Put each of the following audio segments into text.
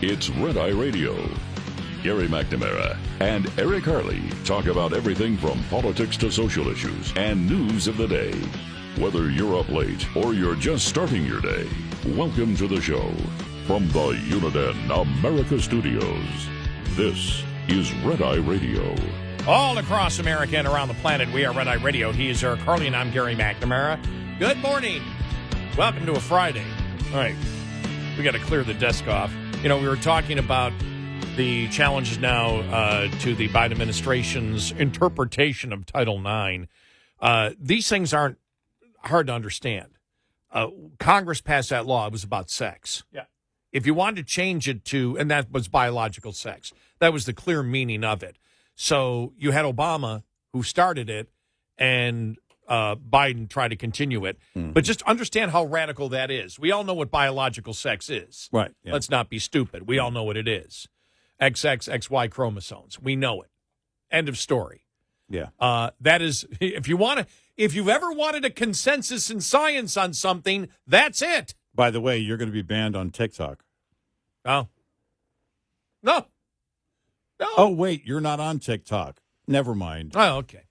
It's Red Eye Radio. Gary McNamara and Eric Harley talk about everything from politics to social issues and news of the day. Whether you're up late or you're just starting your day, welcome to the show. From the Uniden America Studios, this is Red Eye Radio. All across America and around the planet, we are Red Eye Radio. He is Eric Harley, and I'm Gary McNamara. Good morning. Welcome to a Friday. All right, we got to clear the desk off. You know, we were talking about the challenges now to the Biden administration's interpretation of Title IX. These things aren't hard to understand. Congress passed that law. It was about sex. Yeah. If you wanted to change it to, and that was biological sex, that was the clear meaning of it. So you had Obama, who started it, and Biden tried to continue it. Mm-hmm. But just understand how radical that is. We all know what biological sex is. Right. Yeah. Let's not be stupid. We all know what it is. XX, XY chromosomes. We know it. End of story. Yeah. That is, if you've ever wanted a consensus in science on something, that's it. By the way, you're going to be banned on TikTok. Oh. No. Oh, wait, you're not on TikTok. Never mind. Oh, okay.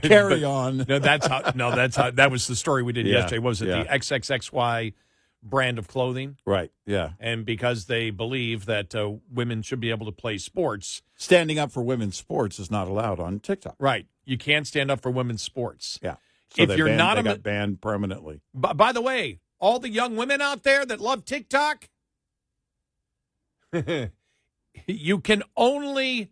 Carry on. That's how that was the story we did yesterday. What was it the XXXY brand of clothing? Right, yeah. And because they believe that women should be able to play sports. Standing up for women's sports is not allowed on TikTok. Right. You can't stand up for women's sports. Yeah. So if you're not, they got banned permanently. By the way, all the young women out there that love TikTok, you can only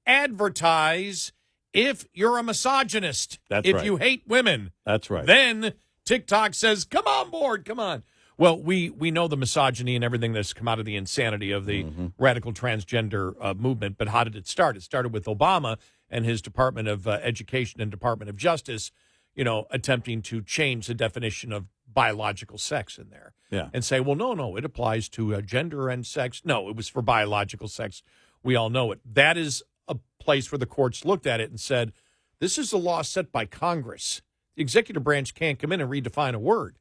advertise if you're a misogynist. That's if right. you hate women. That's right. Then TikTok says, come on board, come on. Well, we know the misogyny and everything that's come out of the insanity of the radical transgender movement, but how did it start? It started with Obama and his Department of Education and Department of Justice, attempting to change the definition of biological sex in there. Yeah. And say, well, no, it applies to gender and sex. No, it was for biological sex. We all know it. That is a place where the courts looked at it and said, this is a law set by Congress. The executive branch can't come in and redefine a word,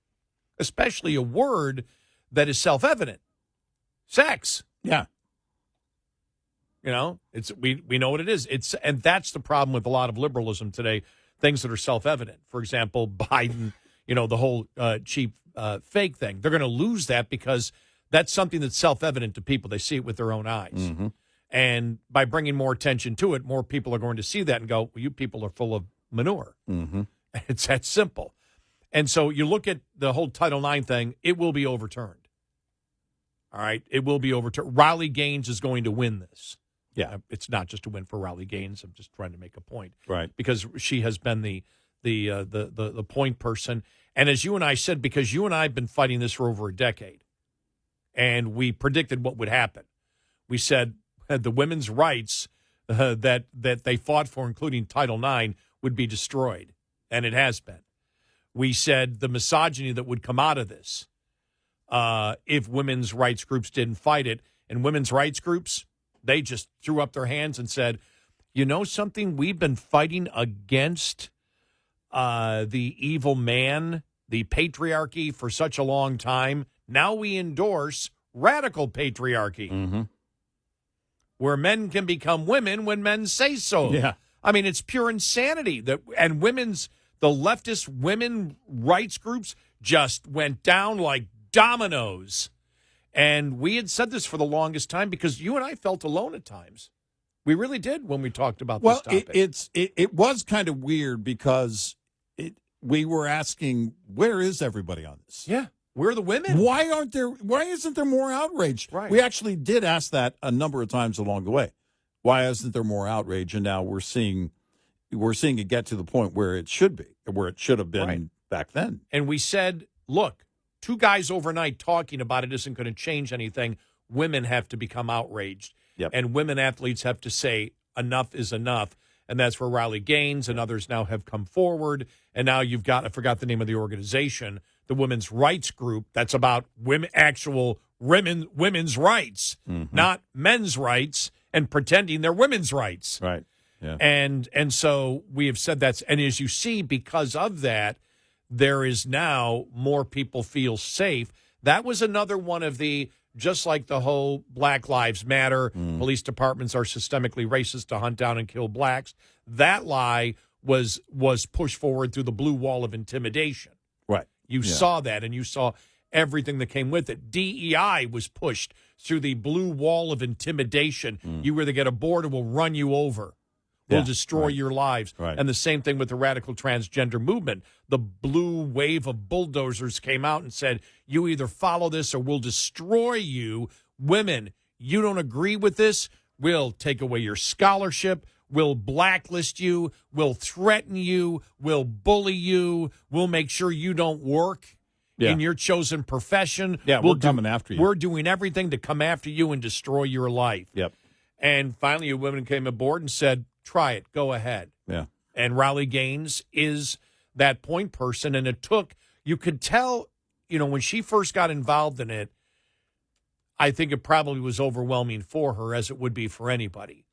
especially a word that is self-evident. Sex. Yeah. It's we know what it is. And that's the problem with a lot of liberalism today, things that are self-evident. For example, Biden, the whole cheap fake thing. They're going to lose that because that's something that's self-evident to people. They see it with their own eyes. Mm-hmm. And by bringing more attention to it, more people are going to see that and go, well, you people are full of manure. Mm-hmm. It's that simple. And so you look at the whole Title IX thing, it will be overturned. All right? It will be overturned. Riley Gaines is going to win this. Yeah. It's not just a win for Riley Gaines. I'm just trying to make a point. Right. Because she has been the point person. And as you and I said, because you and I have been fighting this for over a decade, and we predicted what would happen. We said the women's rights that they fought for, including Title IX, would be destroyed. And it has been. We said the misogyny that would come out of this if women's rights groups didn't fight it. And women's rights groups, they just threw up their hands and said, you know something? We've been fighting against the evil man, the patriarchy for such a long time. Now we endorse radical patriarchy, where men can become women when men say so. Yeah. I mean, it's pure insanity. The leftist women rights groups just went down like dominoes. And we had said this for the longest time because you and I felt alone at times. We really did when we talked about this topic. It was kind of weird because we were asking, where is everybody on this? Yeah. Where are the women? Why isn't there more outrage? Right. We actually did ask that a number of times along the way. Why isn't there more outrage? And now we're seeing it get to the point where it should be, where it should have been back then. And we said, look, two guys overnight talking about it isn't going to change anything. Women have to become outraged. Yep. And women athletes have to say enough is enough. And that's where Riley Gaines and others now have come forward. And now you've got, I forgot the name of the organization, the Women's Rights Group. That's about women's rights, not men's rights, and pretending they're women's rights. Right. Yeah. And so we have said that's, and as you see, because of that, there is now more people feel safe. That was another one of the, just like the whole Black Lives Matter, police departments are systemically racist to hunt down and kill blacks. That lie was pushed forward through the blue wall of intimidation. Right. You saw that, and you saw everything that came with it. DEI was pushed through the blue wall of intimidation. You either get aboard or we'll run you over. We'll destroy your lives. Right. And the same thing with the radical transgender movement. The blue wave of bulldozers came out and said, you either follow this or we'll destroy you. Women, you don't agree with this? We'll take away your scholarship. We'll blacklist you. We'll threaten you. We'll bully you. We'll make sure you don't work in your chosen profession. Yeah, we're coming after you. We're doing everything to come after you and destroy your life. Yep. And finally, a woman came aboard and said, try it. Go ahead. Yeah. And Riley Gaines is that point person. And it took, you could tell, when she first got involved in it, I think it probably was overwhelming for her, as it would be for anybody.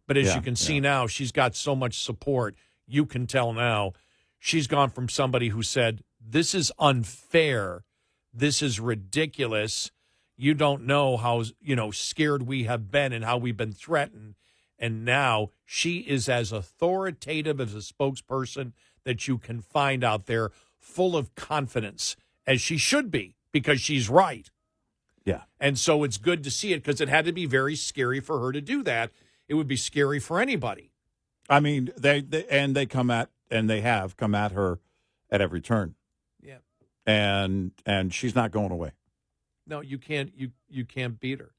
But as you can see now, she's got so much support. You can tell now she's gone from somebody who said, this is unfair. This is ridiculous. You don't know how, scared we have been and how we've been threatened. And now she is as authoritative as a spokesperson that you can find out there, full of confidence, as she should be, because she's right. Yeah. And so it's good to see it, because it had to be very scary for her to do that. It would be scary for anybody. I mean, they have come at her at every turn. Yeah. And she's not going away. No, you can't beat her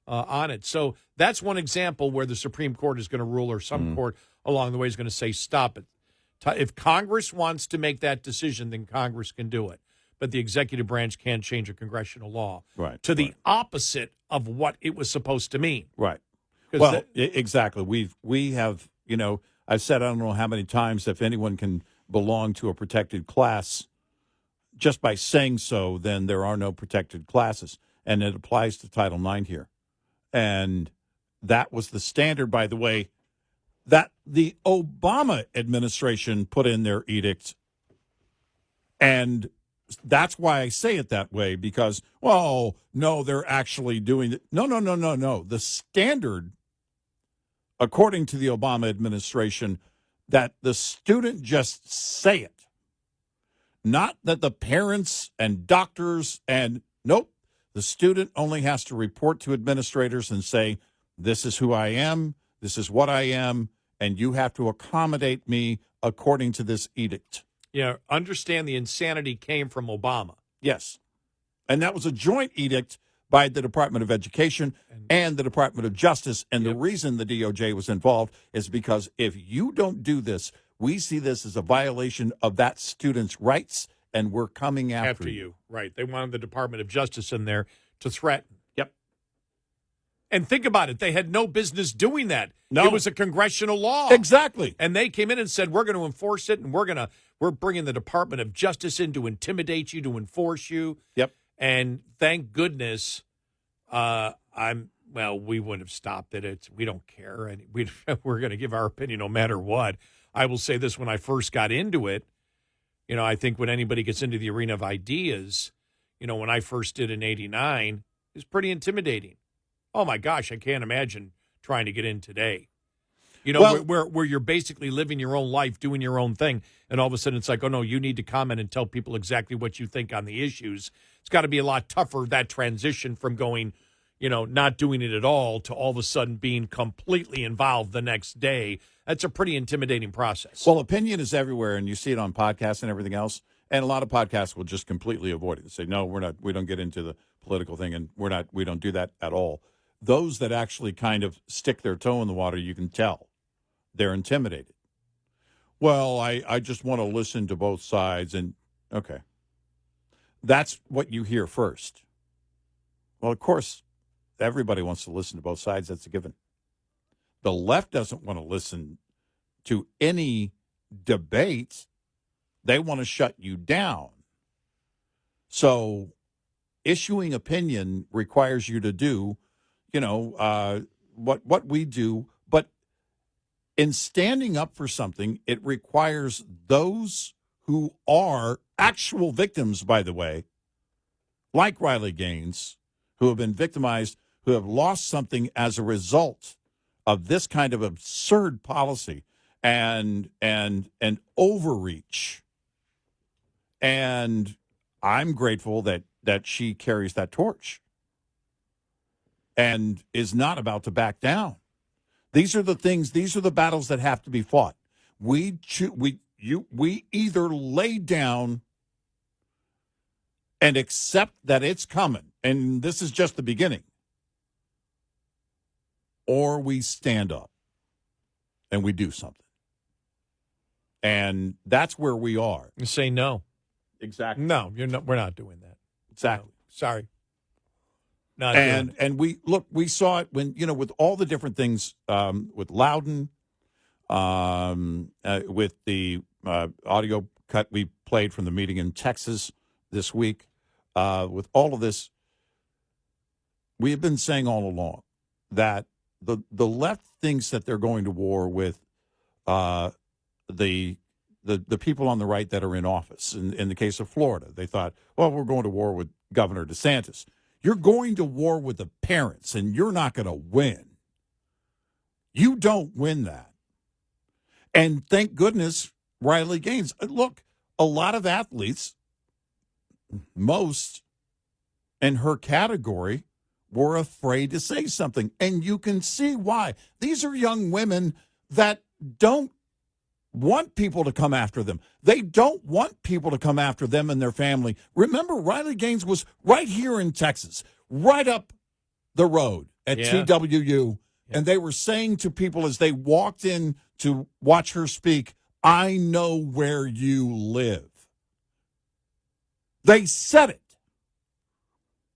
on it. So that's one example where the Supreme Court is going to rule, or some court along the way is going to say, stop it. If Congress wants to make that decision, then Congress can do it. But the executive branch can't change a congressional law to the opposite of what it was supposed to mean. Right. Well, exactly. We have, I've said I don't know how many times, if anyone can belong to a protected class, just by saying so, then there are no protected classes. And it applies to Title IX here. And that was the standard, by the way, that the Obama administration put in their edict. And that's why I say it that way, because, well, no, they're actually doing it. No. The standard, according to the Obama administration, that the student just say it. Not that the parents and doctors nope. The student only has to report to administrators and say, this is who I am, this is what I am, and you have to accommodate me according to this edict. Yeah, understand the insanity came from Obama. Yes. And that was a joint edict by the Department of Education and the Department of Justice. And the reason the DOJ was involved is because if you don't do this, we see this as a violation of that student's rights, and we're coming after you. Right. They wanted the Department of Justice in there to threaten. Yep. And think about it. They had no business doing that. No. It was a congressional law. Exactly. And they came in and said, we're going to enforce it, and we're bringing the Department of Justice in to intimidate you, to enforce you. Yep. And thank goodness we wouldn't have stopped it. We don't care. And we're going to give our opinion no matter what. I will say this, when I first got into it, I think when anybody gets into the arena of ideas, when I first did in 89, it was pretty intimidating. Oh, my gosh, I can't imagine trying to get in today. Where you're basically living your own life, doing your own thing, and all of a sudden it's like, oh, no, you need to comment and tell people exactly what you think on the issues. It's got to be a lot tougher, that transition from going, not doing it at all to all of a sudden being completely involved the next day. That's a pretty intimidating process. Well, opinion is everywhere, and you see it on podcasts and everything else. And a lot of podcasts will just completely avoid it and say, no, we don't get into the political thing, and we don't do that at all. Those that actually kind of stick their toe in the water, you can tell they're intimidated. Well, I just want to listen to both sides, and okay. That's what you hear first. Well, of course, everybody wants to listen to both sides. That's a given. The left doesn't want to listen to any debate. They want to shut you down. So issuing opinion requires you to do, what we do. But in standing up for something, it requires those who are actual victims, by the way, like Riley Gaines, who have been victimized, who have lost something as a result of this kind of absurd policy and overreach. And I'm grateful that she carries that torch and is not about to back down. These are the battles that have to be fought. We either lay down and accept that it's coming, and this is just the beginning, or we stand up and we do something. And that's where we are. You say no. Exactly. No, we're not doing that. Exactly. No, sorry. Not doing it. And we saw it when, with all the different things, with Loudon, with the audio cut we played from the meeting in Texas this week, with all of this, we have been saying all along that the left thinks that they're going to war with the people on the right that are in office. In the case of Florida, they thought, well, we're going to war with Governor DeSantis. You're going to war with the parents, and you're not going to win. You don't win that. And thank goodness Riley Gaines. Look, a lot of athletes, most in her category, were afraid to say something. And you can see why. These are young women that don't want people to come after them. They don't want people to come after them and their family. Remember, Riley Gaines was right here in Texas, right up the road at TWU, and they were saying to people as they walked in to watch her speak, I know where you live. They said it.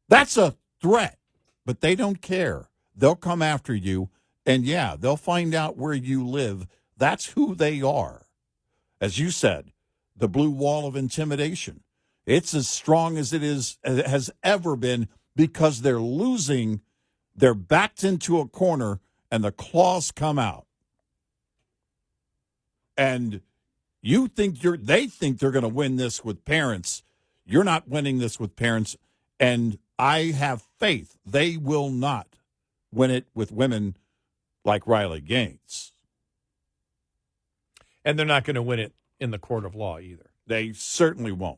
That's a threat, but they don't care. They'll come after you, and they'll find out where you live. That's who they are. As you said, the blue wall of intimidation. It's as strong as it has ever been because they're losing. They're backed into a corner and the claws come out. And they think they're going to win this with parents. You're not winning this with parents. And I have faith they will not win it with women like Riley Gaines. And they're not going to win it in the court of law either. They certainly won't.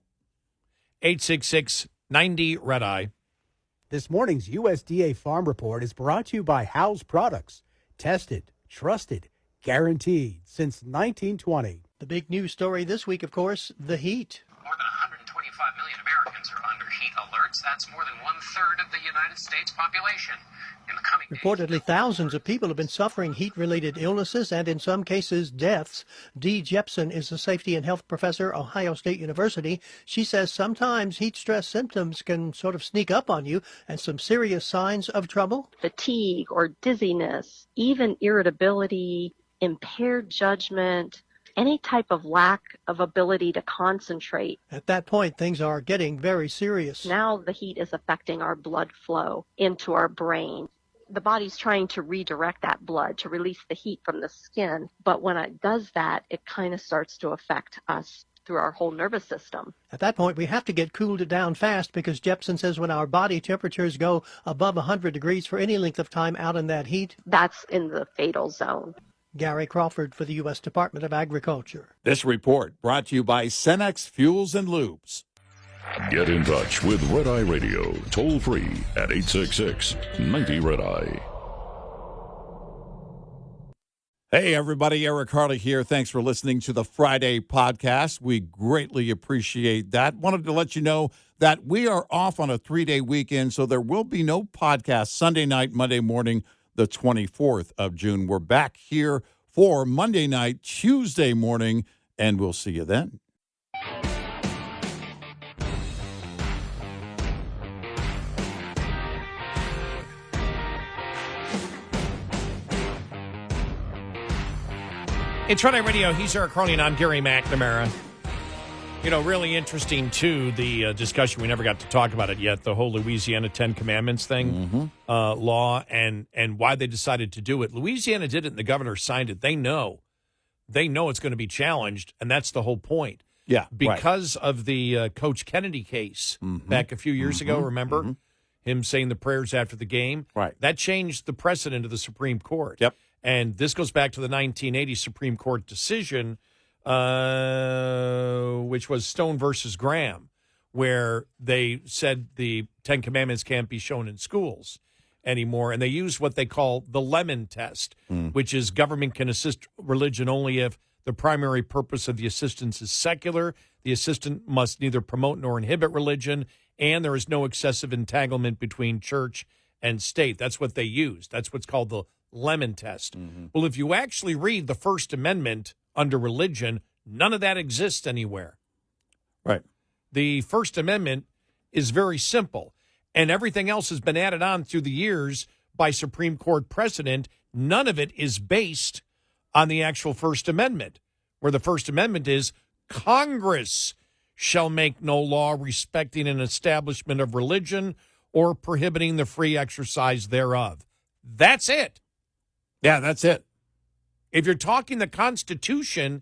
866-90-RED-EYE. This morning's USDA Farm Report is brought to you by House Products. Tested, trusted, guaranteed since 1920. The big news story this week, of course, the heat. More than 125 million Americans are under heat alerts. That's more than 1/3 of the United States population. In the coming Reportedly, thousands of people have been suffering heat-related illnesses and, in some cases, deaths. Dee Jepson is a safety and health professor at Ohio State University. She says sometimes heat stress symptoms can sort of sneak up on you, and some serious signs of trouble. Fatigue or dizziness, even irritability, impaired judgment, any type of lack of ability to concentrate. At that point, things are getting very serious. Now the heat is affecting our blood flow into our brain. The body's trying to redirect that blood to release the heat from the skin, but when it does that, it kind of starts to affect us through our whole nervous system. At that point, we have to get cooled down fast because Jepson says when our body temperatures go above 100 degrees for any length of time out in that heat, that's in the fatal zone. Gary Crawford for the U.S. Department of Agriculture. This report brought to you by Cenex Fuels and Lubes. Get in touch with Red Eye Radio, toll free at 866-90-RED-EYE. Hey, everybody. Eric Harley here. Thanks for listening to the Friday podcast. We greatly appreciate that. Wanted to let you know that we are off on a 3-day weekend, so there will be no podcast Sunday night, Monday morning, the 24th of June. We're back here for Monday night, Tuesday morning, and we'll see you then. It's Friday Radio. He's Eric Harley, and I'm Gary McNamara. You know, really interesting, too, the discussion. We never got to talk about it yet, the whole Louisiana 10 Commandments thing, law, and why they decided to do it. Louisiana did it, and the governor signed it. They know it's going to be challenged, and that's the whole point. Yeah, because of the Coach Kennedy case back a few years ago. Remember him saying the prayers after the game? Right. That changed the precedent of the Supreme Court. Yep. And this goes back to the 1980 Supreme Court decision, which was Stone versus Graham, where they said the Ten Commandments can't be shown in schools anymore. And they used what they call the Lemon test, which is government can assist religion only if the primary purpose of the assistance is secular. The assistant must neither promote nor inhibit religion, and there is no excessive entanglement between church and state. That's what they used. That's what's called the Lemon test. Well, if you actually read the First Amendment under religion, none of that exists anywhere. Right. The First Amendment is very simple, and everything else has been added on through the years by Supreme Court precedent. None of it is based on the actual First Amendment, where the First Amendment is Congress shall make no law respecting an establishment of religion or prohibiting the free exercise thereof. That's it. Yeah, that's it. If you're talking the Constitution,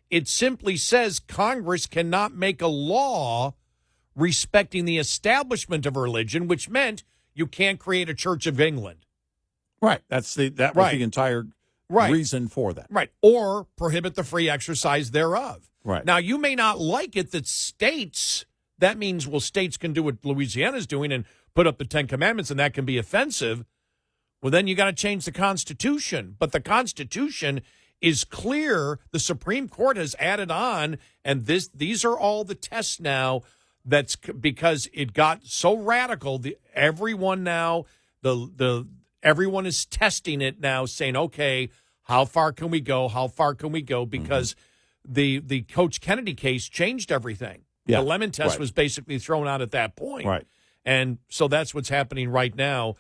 it simply says Congress cannot make a law respecting the establishment of a religion, which meant you can't create a Church of England. Right. That was the entire reason for that. Right. Or prohibit the free exercise thereof. Right. Now, you may not like it that states, that means, well, states can do what Louisiana's doing and put up the Ten Commandments, and that can be offensive. Well, then you got to change the Constitution. But the Constitution is clear. The Supreme Court has added on, and these are all the tests now. That's because it got so radical. Everyone is testing it now, saying, okay, how far can we go? How far can we go? Because the Coach Kennedy case changed everything. Yeah. The Lemon test was basically thrown out at that point. Right. And so that's what's happening right now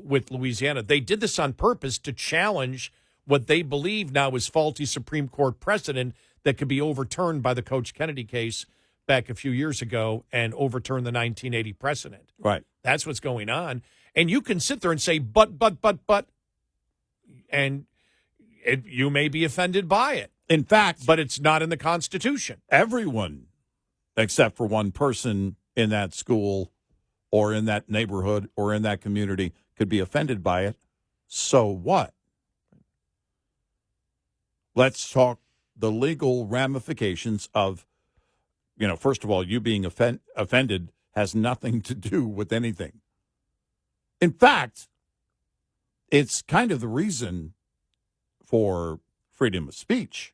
with Louisiana. They did this on purpose to challenge what they believe now is faulty Supreme Court precedent that could be overturned by the Coach Kennedy case back a few years ago and overturn the 1980 precedent. Right. That's what's going on. And you can sit there and say, but, and you may be offended by it. In fact, but it's not in the Constitution. Everyone, except for one person in that school or in that neighborhood or in that community, could be offended by it. So what? Let's talk the legal ramifications of, first of all, you being offended has nothing to do with anything. In fact, it's kind of the reason for freedom of speech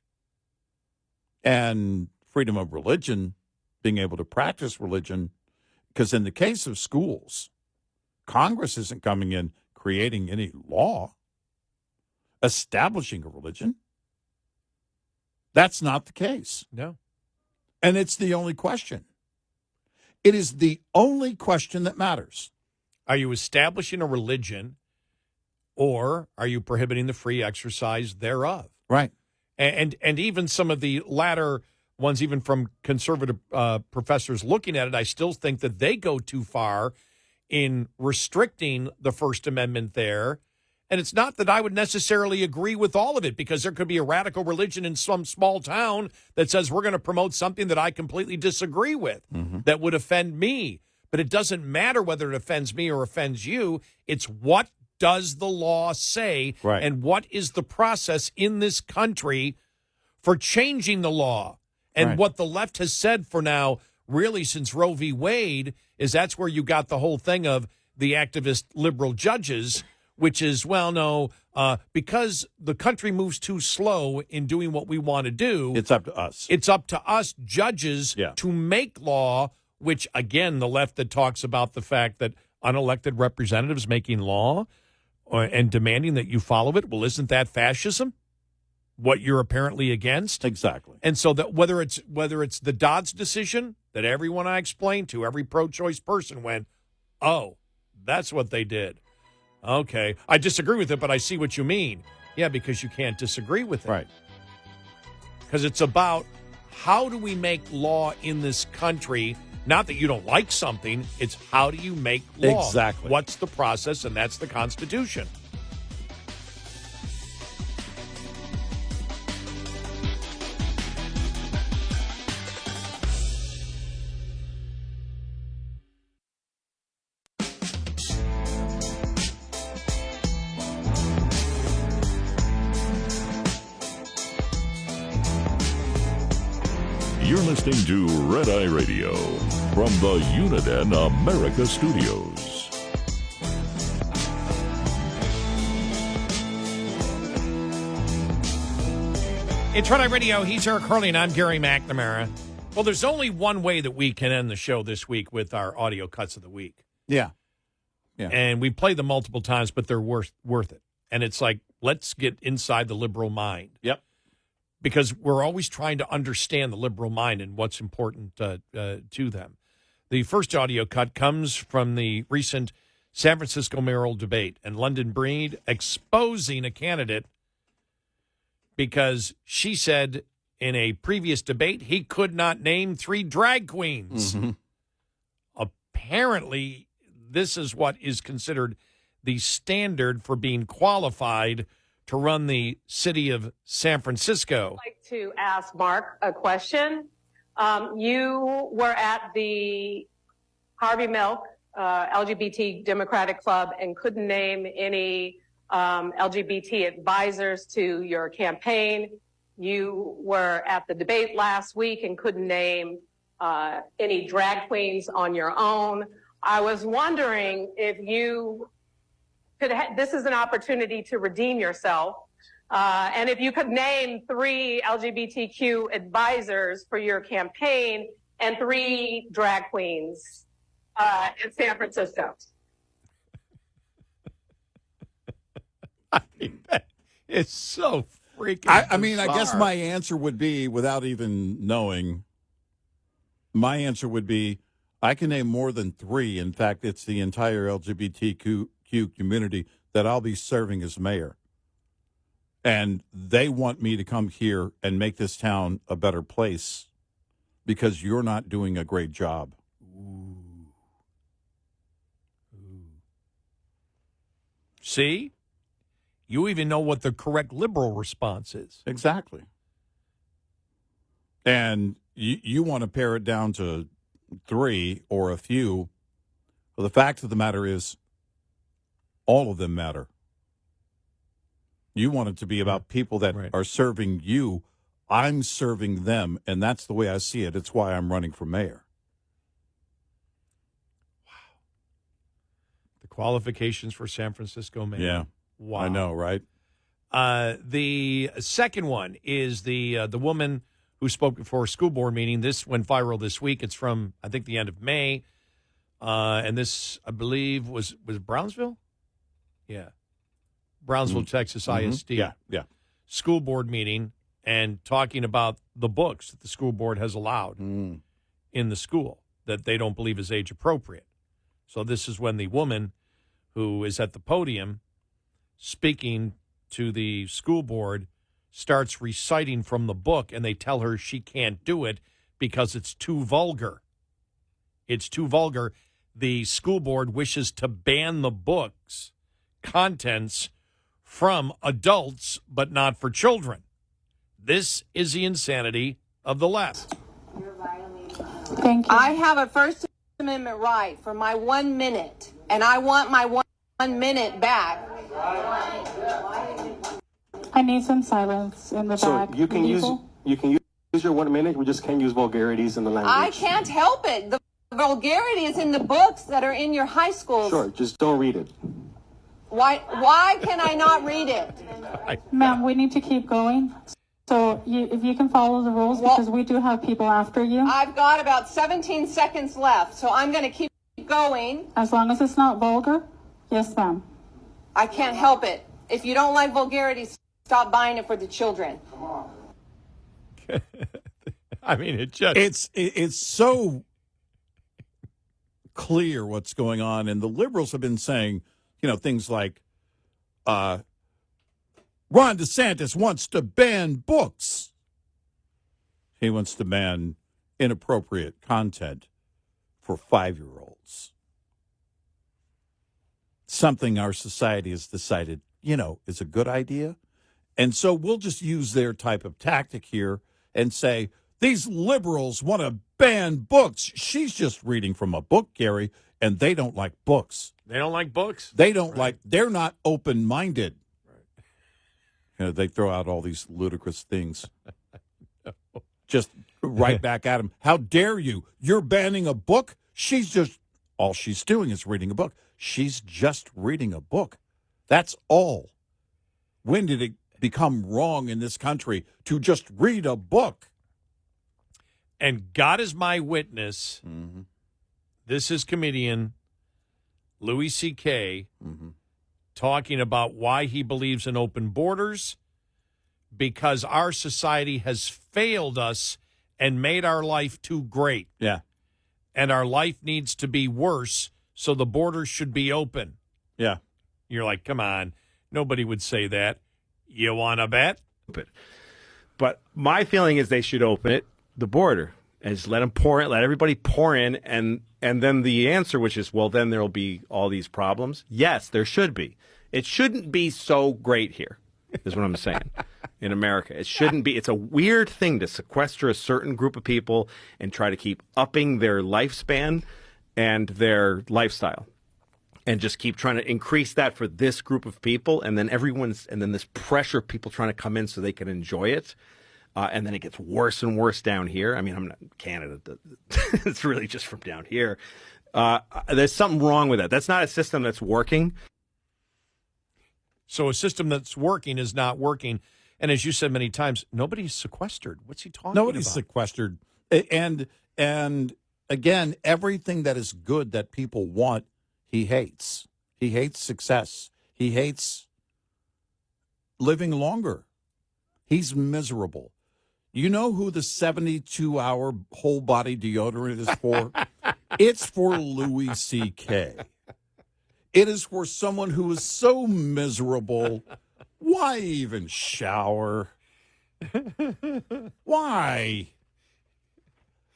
and freedom of religion, being able to practice religion, because in the case of schools, Congress isn't coming in creating any law establishing a religion. That's not the case. No. And it's the only question. It is the only question that matters. Are you establishing a religion, or are you prohibiting the free exercise thereof? Right. And even some of the latter ones, even from conservative professors looking at it, I still think that they go too far in restricting the First Amendment there. And it's not that I would necessarily agree with all of it, because there could be a radical religion in some small town that says we're going to promote something that I completely disagree with, that would offend me. But it doesn't matter whether it offends me or offends you. It's what does the law say, right, and what is the process in this country for changing the law. And right, what the left has said for now, really since Roe v. Wade, is that's where you got the whole thing of the activist liberal judges, which is, well, no, because the country moves too slow in doing what we want to do. It's up to us. It's up to us judges to make law, which, again, the left that talks about the fact that unelected representatives making law and demanding that you follow it, well, isn't that fascism? What you're apparently against? Exactly. And so that whether it's the Dodd's decision that everyone I explained to, every pro-choice person went, oh, that's what they did. Okay, I disagree with it, but I see what you mean. Yeah, because you can't disagree with it. Right. Because it's about how do we make law in this country. Not that you don't like something, it's how do you make law? Exactly. What's the process, and that's the Constitution. You're listening to Red Eye Radio from the Uniden America Studios. It's Red Eye Radio. He's Eric Harley, and I'm Gary McNamara. Well, there's only one way that we can end the show this week with our audio cuts of the week. Yeah. And we played them multiple times, but they're worth it. And it's like, let's get inside the liberal mind. Yep. Because we're always trying to understand the liberal mind and what's important to them. The first audio cut comes from the recent San Francisco mayoral debate, and London Breed exposing a candidate because she said in a previous debate he could not name 3 drag queens. Mm-hmm. Apparently, this is what is considered the standard for being qualified to run the city of San Francisco. I'd like to ask Mark a question. You were at the Harvey Milk LGBT Democratic Club and couldn't name any LGBT advisors to your campaign. You were at the debate last week and couldn't name any drag queens on your own. I was wondering if you could, this is an opportunity to redeem yourself. And if you could name 3 LGBTQ advisors for your campaign and 3 drag queens in San Francisco. I mean, it's so freaking I mean, I guess my answer would be, without even knowing, my answer would be, I can name more than 3. In fact, it's the entire LGBTQ community that I'll be serving as mayor. And they want me to come here and make this town a better place because you're not doing a great job. Ooh. See? You even know what the correct liberal response is. Exactly. And you want to pare it down to 3 or a few. Well, the fact of the matter is, all of them matter. You want it to be about people that are serving you. I'm serving them, and that's the way I see it. It's why I'm running for mayor. Wow. The qualifications for San Francisco mayor. Yeah. Wow. I know, right? The second one is the woman who spoke before a school board meeting. This went viral this week. It's from, I think, the end of May. And this, I believe, was Brownsville? Yeah. Brownsville, Texas ISD. Yeah. School board meeting and talking about the books that the school board has allowed in the school that they don't believe is age appropriate. So this is when the woman who is at the podium speaking to the school board starts reciting from the book, and they tell her she can't do it because it's too vulgar. It's too vulgar. The school board wishes to ban the book's contents from adults, but not for children. This is the insanity of the left. Thank you. I have a First Amendment right for my 1 minute, and I want my 1 minute back. I need some silence in the back. So you can use your 1 minute. We just can't use vulgarities in the language. I can't help it. The vulgarity is in the books that are in your high schools. Sure, just don't read it. Why can I not read it? Ma'am, we need to keep going. So if you can follow the rules, because we do have people after you. I've got about 17 seconds left, so I'm going to keep going. As long as it's not vulgar, yes, ma'am. I can't help it. If you don't like vulgarity, stop buying it for the children. Come on. I mean, it's so clear what's going on, and the liberals have been saying, things like, Ron DeSantis wants to ban books. He wants to ban inappropriate content for 5-year-olds. Something our society has decided, is a good idea. And so we'll just use their type of tactic here and say, these liberals want to ban books. She's just reading from a book, Gary, and they don't like books. They don't like books? They don't they're not open-minded. Right. They throw out all these ludicrous things. Just right back at him. How dare you? You're banning a book? All she's doing is reading a book. She's just reading a book. That's all. When did it become wrong in this country to just read a book? And God is my witness. Mm-hmm. This is comedian Louis C.K. Talking about why he believes in open borders, because our society has failed us and made our life too great. Yeah. And our life needs to be worse, so the borders should be open. Yeah. You're like, come on. Nobody would say that. You want to bet? But my feeling is they should open it, the border, and just let them pour in, let everybody pour in, and then the answer, which is, well, then there'll be all these problems. Yes, there should be. It shouldn't be so great here, is what I'm saying, in America. It shouldn't be. It's a weird thing to sequester a certain group of people and try to keep upping their lifespan and their lifestyle, and just keep trying to increase that for this group of people, and then this pressure of people trying to come in so they can enjoy it. And then it gets worse and worse down here. I mean, I'm not Canada. It's really just from down here. There's something wrong with that. That's not a system that's working. So a system that's working is not working. And as you said many times, nobody's sequestered. What's he talking about? Nobody's sequestered. And again, everything that is good that people want, he hates. He hates success. He hates living longer. He's miserable. You know who the 72-hour whole-body deodorant is for? It's for Louis C.K. It is for someone who is so miserable. Why even shower? Why?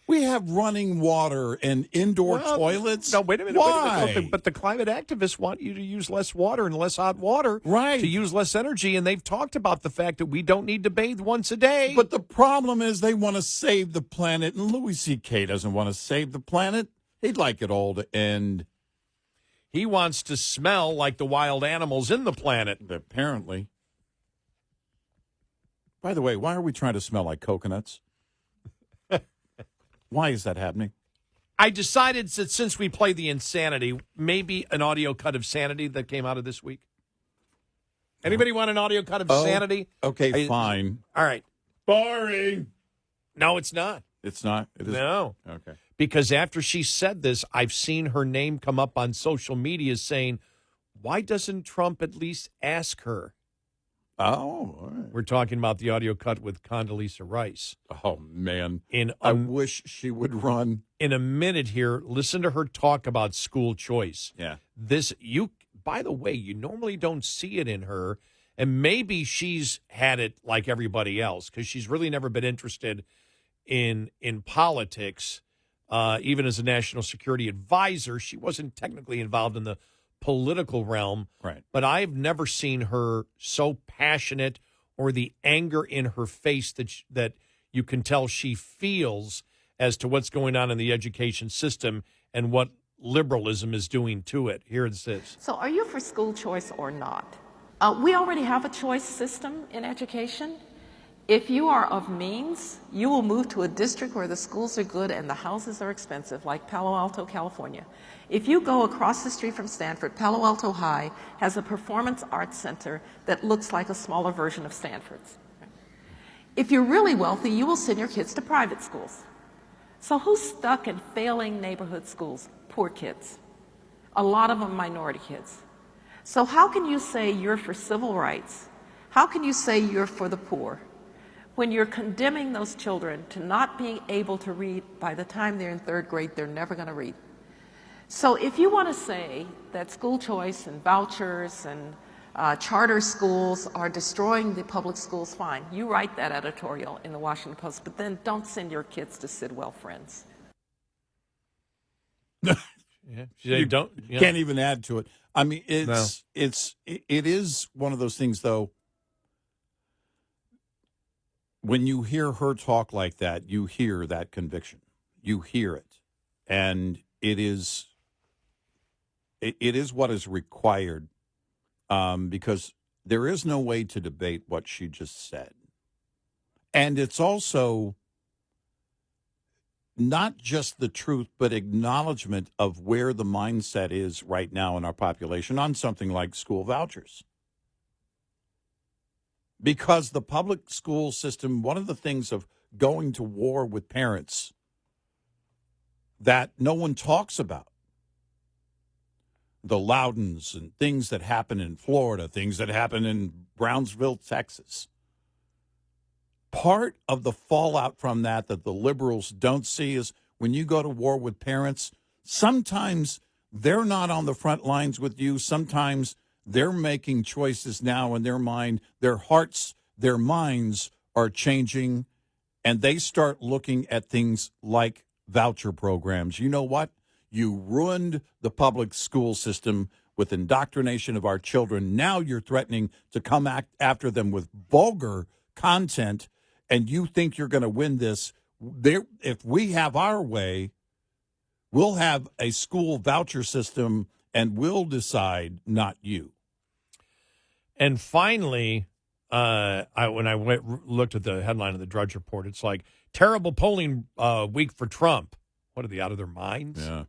We have running water and indoor toilets. No, wait a minute. Why? Wait a minute. But the climate activists want you to use less water and less hot water, right? To use less energy, and they've talked about the fact that we don't need to bathe once a day. But the problem is they want to save the planet, and Louis C.K. doesn't want to save the planet. He'd like it all to end. He wants to smell like the wild animals in the planet. Apparently. By the way, why are we trying to smell like coconuts? Why is that happening? I decided that since we played the Insanity, maybe an audio cut of Sanity that came out of this week. Anybody want an audio cut of Sanity? Okay, fine. All right. Boring. No, it's not. It's not? It is? No. Okay. Because after she said this, I've seen her name come up on social media saying, why doesn't Trump at least ask her? Oh, all right. We're talking about the audio cut with Condoleezza Rice. Oh, man. I wish she would run. In a minute here, listen to her talk about school choice. Yeah. By the way, you normally don't see it in her, and maybe she's had it like everybody else because she's really never been interested in politics. Even as a national security advisor, she wasn't technically involved in the political realm, right? But I've never seen her so passionate or the anger in her face that you can tell she feels as to what's going on in the education system and what liberalism is doing to it. Here it is. So are you for school choice or not? We already have a choice system in education. If you are of means, you will move to a district where the schools are good and the houses are expensive, like Palo Alto, California. If you go across the street from Stanford, Palo Alto High has a performance arts center that looks like a smaller version of Stanford's. If you're really wealthy, you will send your kids to private schools. So who's stuck in failing neighborhood schools? Poor kids. A lot of them minority kids. So how can you say you're for civil rights? How can you say you're for the poor when you're condemning those children to not being able to read? By the time they're in third grade, they're never going to read. So if you want to say that school choice and vouchers and charter schools are destroying the public schools, fine. You write that editorial in the Washington Post, but then don't send your kids to Sidwell Friends. You can't even add to it. I mean, it is one of those things, though. When you hear her talk like that, you hear that conviction. You hear it, and it is what is required, because there is no way to debate what she just said, and it's also not just the truth, but acknowledgement of where the mindset is right now in our population on something like school vouchers. Because the public school system, one of the things of going to war with parents that no one talks about, the Loudons and things that happen in Florida, things that happen in Brownsville, Texas. Part of the fallout from that the liberals don't see is when you go to war with parents, sometimes they're not on the front lines with you. Sometimes they're making choices now in their mind. Their hearts, their minds are changing, and they start looking at things like voucher programs. You know what? You ruined the public school system with indoctrination of our children. Now you're threatening to come after them with vulgar content, and you think you're going to win this. If we have our way, we'll have a school voucher system, and we'll decide, not you. And finally, when I looked at the headline of the Drudge Report, it's like, terrible polling week for Trump. What, are they out of their minds? Yeah.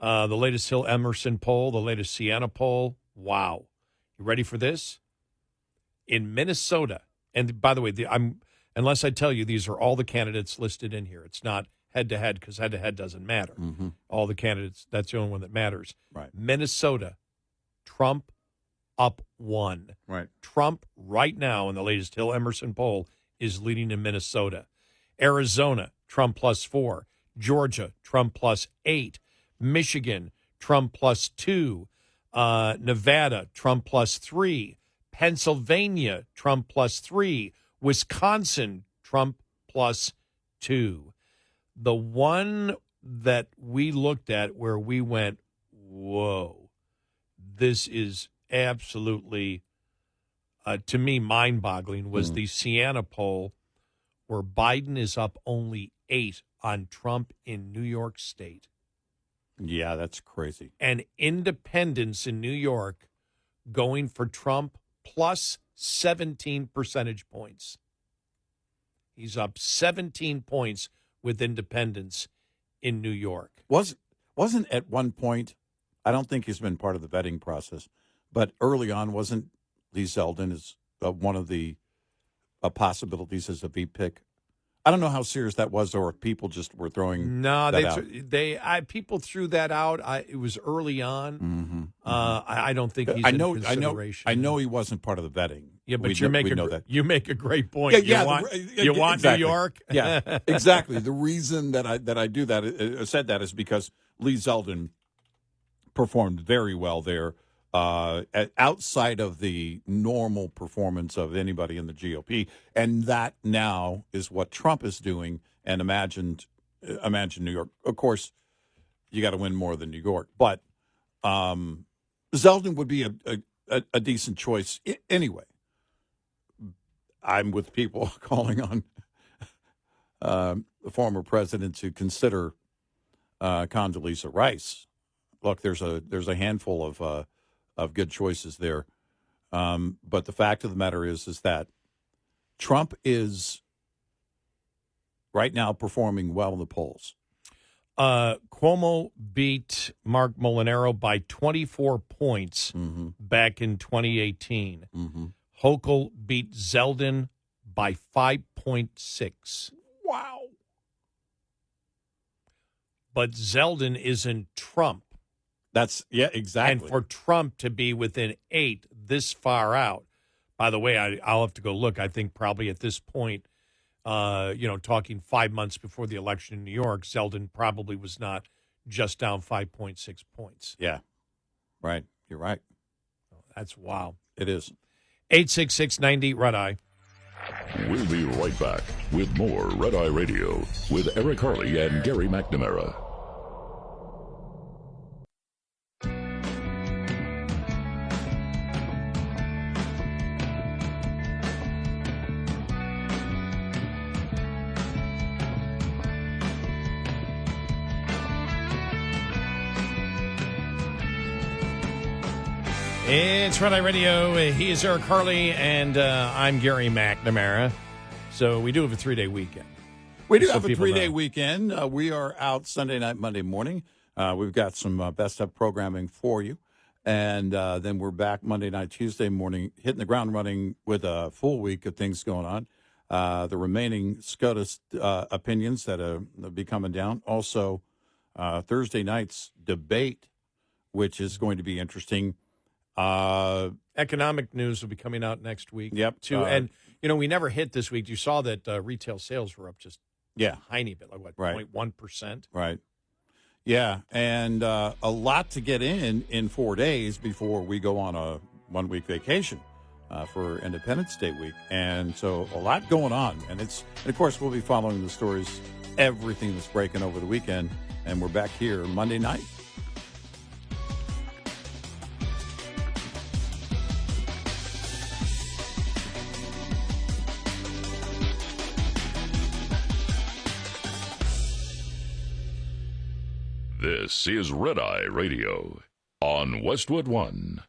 The latest Hill Emerson poll, the latest Siena poll. Wow. You ready for this? In Minnesota, and by the way, unless I tell you, these are all the candidates listed in here. It's not head-to-head because head-to-head doesn't matter. Mm-hmm. All the candidates, that's the only one that matters. Right. Minnesota, Trump up 1. Right. Trump right now in the latest Hill Emerson poll is leading in Minnesota. Arizona, Trump +4. Georgia, Trump +8. Michigan, Trump +2. Nevada, Trump +3. Pennsylvania, Trump +3. Wisconsin, Trump +2. The one that we looked at where we went, whoa, this is absolutely, to me, mind-boggling, was the Siena poll where Biden is up only 8 on Trump in New York State. Yeah, that's crazy. And independents in New York going for Trump plus 17 percentage points. He's up 17 points with independents in New York. Wasn't at one point, I don't think he's been part of the vetting process, but early on, wasn't Lee Zeldin is one of the possibilities as a V pick? I don't know how serious that was, or if people just were throwing people threw that out. It was early on. Mm-hmm. I don't think he's in consideration. I know he wasn't part of the vetting. Yeah, but you make a great point. You want exactly. New York? Yeah, exactly. The reason that I do that, said that, is because Lee Zeldin performed very well there, outside of the normal performance of anybody in the GOP, and that now is what Trump is doing. And imagine New York. Of course, you got to win more than New York, but Zeldin would be a decent choice anyway. I'm with people calling on the former president to consider Condoleezza Rice. Look, there's a handful of good choices there, but the fact of the matter is that Trump is right now performing well in the polls. Cuomo beat Mark Molinaro by 24 points back in 2018. Mm-hmm. Hochul beat Zeldin by 5.6. Wow. But Zeldin isn't Trump. Yeah, exactly. And for Trump to be within 8 this far out, by the way, I'll have to go look. I think probably at this point, talking 5 months before the election in New York, Zeldin probably was not just down 5.6 points. Yeah, right. You're right. That's wow. It is. 866-90 Red Eye. We'll be right back with more Red Eye Radio with Eric Harley and Gary McNamara. It's Red Eye Radio. He is Eric Harley, and I'm Gary McNamara. So we do have a 3-day weekend. We do So have a people 3-day know. weekend. We are out Sunday night, Monday morning. We've got some best of programming for you. And then we're back Monday night, Tuesday morning, hitting the ground running with a full week of things going on. The remaining SCOTUS opinions that will be coming down. Also, Thursday night's debate, which is going to be interesting. Economic news will be coming out next week. Yep. Too. And, we never hit this week. You saw that retail sales were up just a tiny bit, like what, Right. 0.1%? Right. Yeah, and a lot to get in 4 days before we go on a 1-week vacation for Independence Day week. And so a lot going on. And of course, we'll be following the stories, everything that's breaking over the weekend. And we're back here Monday night. This is Red Eye Radio on Westwood One.